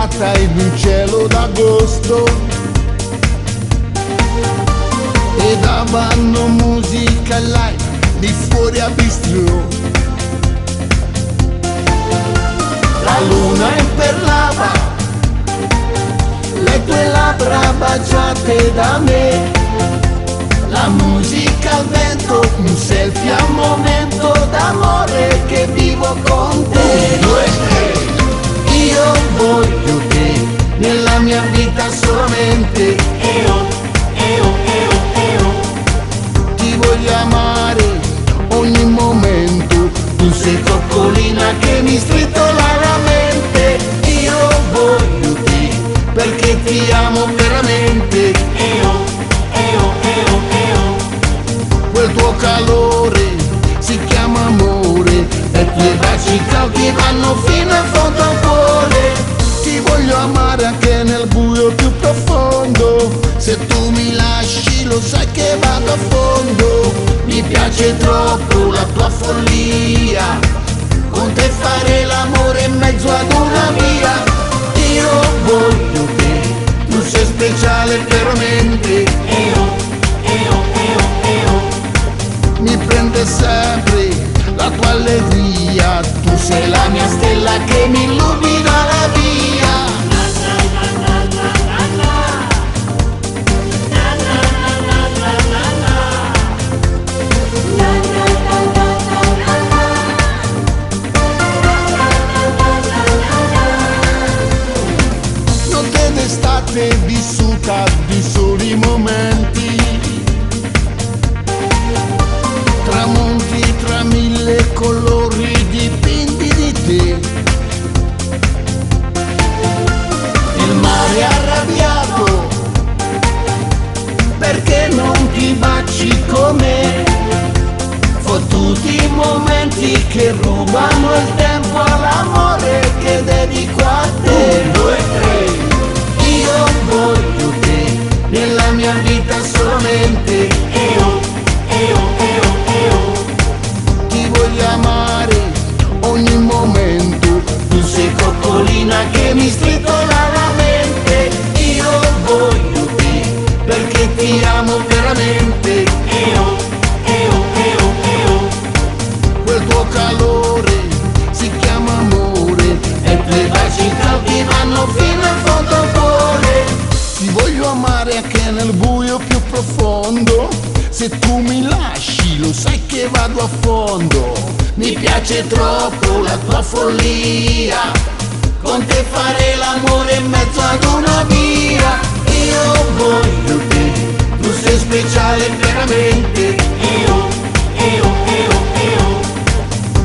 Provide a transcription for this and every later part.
stellata in un cielo d'agosto e davano musica live di fuori a bistrò. La luna imperlava le tue labbra baciate da me, la musica al vento, un selfie al momento d'amore che vivo con te. 1, 2, 3. Io voglio te nella mia vita solamente. Ti voglio amare ogni momento, tu sei coccolina che mi stritola la mente. Io voglio te perché ti amo veramente. Quel tuo calore si chiama amore e i tuoi baci caldi vanno fino in fondo al cuore. Ti voglio amare anche nel buio più profondo, se tu mi lasci lo sai che vado a fondo. Mi piace troppo la tua follia, con te fare l'amore in mezzo ad una via. Io voglio te, tu sei speciale veramente. Mi prende sempre la tua allegria, tu sei la mia stella che mi illumina la via. Notte d'estate vissuta di soli momenti, tramonti tra mille colori dipinti di te. Il mare arrabbiato perché non ti baci con me, fottuti momenti che rubano il tempo all'amore che dedico a te. 1, 2, 3. Io voglio te nella mia vita solamente. Ti voglio amare ogni momento, tu sei coccolina che mi stritola la mente. Io voglio te perché ti amo veramente. Quel tuo calore si chiama amore e i tuoi baci caldi vanno fino in fondo al cuore. Ti voglio amare anche nel buio più profondo, se tu mi lasci lo sai che vado a fondo. Mi piace troppo la tua follia, con te fare l'amore in mezzo ad una via. Io voglio te, tu sei speciale veramente.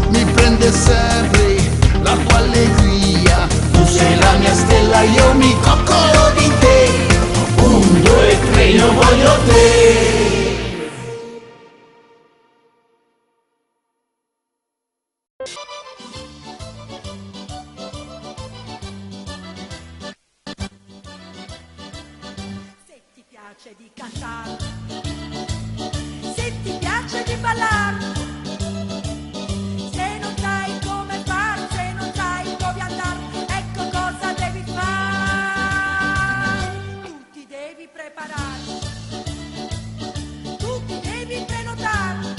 Mi prende sempre la tua allegria, tu sei la mia stella, io mi coccolo di te. 1, 2, 3, io voglio te. Se ti piace di cantare, se ti piace di ballare, se non sai come fare, se non sai dove andare, ecco cosa devi fare. Tu ti devi preparare, tu ti devi prenotare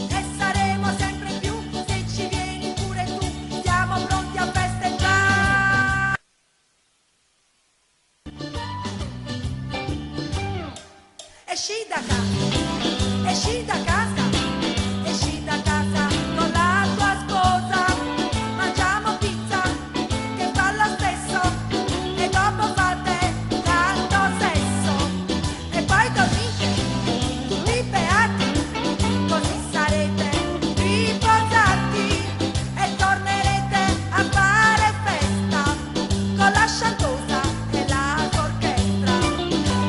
e saremo sempre più se ci vieni pure tu, siamo pronti a festeggiare. Esci da casa, esci da casa, esci da casa con la tua sposa, mangiamo pizza che fa lo stesso e dopo fate tanto sesso e poi dormite tutti beati, così sarete riposati e tornerete a fare festa con la chantosa e la orchestra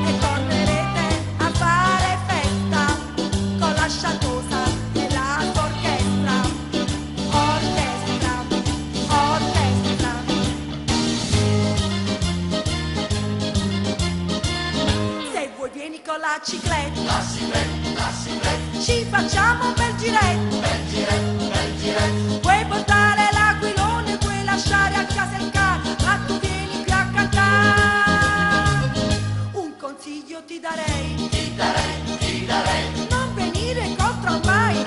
e tornerete a fare festa con la chantosa e la orchestra, orchestra, orchestra. Se vuoi vieni con la cicletta, ci facciamo un bel giretto, puoi portare l'aquilone, puoi lasciare a casa il cane, io ti darei, non venire contro mai,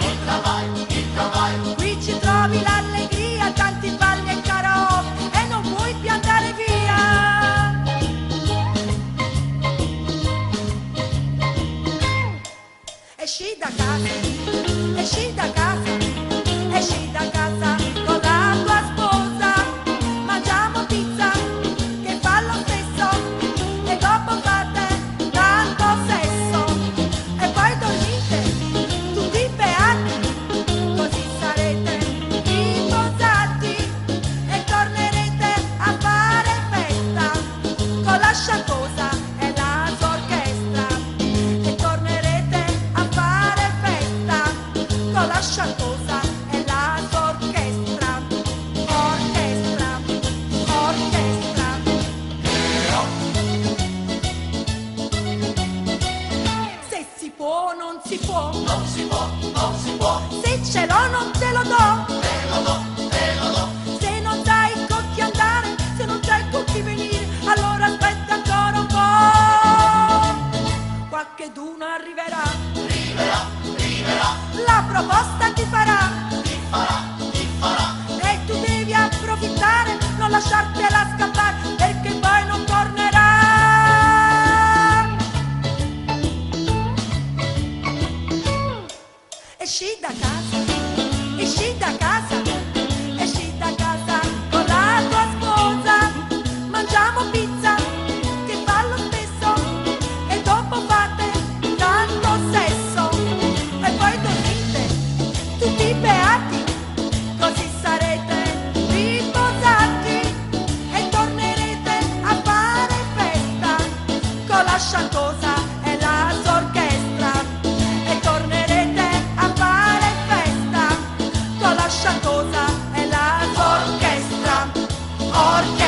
qui ci trovi l'allegria, tanti balli e karaoke e non vuoi più andare via. Esci da casa, esci da casa, esci da casa con la tua sposa, mangiamo pizza che fa lo stesso e dopo fate tanto sesso e poi dormite tutti beati, così sarete riposati e tornerete a fare festa con la sciaccosa e la sua orchestra e tornerete a fare festa con la sciaccosa e la sua orchestra, orchestra, orchestra. Se si può o non si può, se ce l'ho non te lo do, se non sai con chi andare, se non sai con chi venire, allora aspetta ancora un po', qualcheduno arriverà, la proposta ti farà, e tu devi approfittare, non lasciartela scappare, perché poi non tornerà. Esci da casa, esci da casa, esci da casa con la tua sposa, mangiamo pizza che fa lo stesso e dopo fate tanto sesso e poi dormite tutti beati, così sarete riposati e tornerete a fare festa con la sciaccosa e la sua orchestra e tornerete a fare festa con la sciaccosa e la sua orchestra, orchestra.